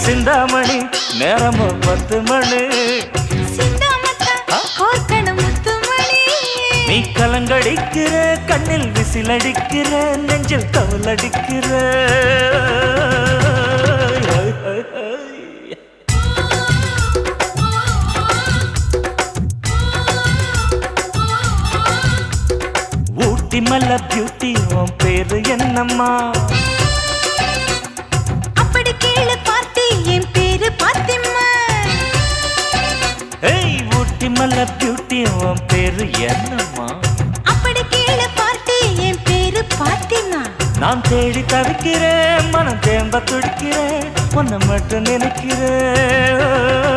சிந்தாமணி நேரமோ 10 மணி நீ கலங்கடிக்கிற கண்ணில் விசிலடிக்கிற நெஞ்சில் தவளடிக்கிற ஊட்டி மல்ல பியூட்டி உன் பேரு என்னம்மா அப்படி கேளு பார்த்தி என் பேரு பாத்திம்மா ஏய் ஊட்டி மல்ல பியூட்டி உன் பேரு என்னம்மா அப்படி கேளு பார்த்தி என் பேரு பாத்திமா நான் தேடி தவிக்கிறேன் மனம் தேம்ப துடிக்கிறேன் உன்னை மட்டும் நினைக்கிறேன்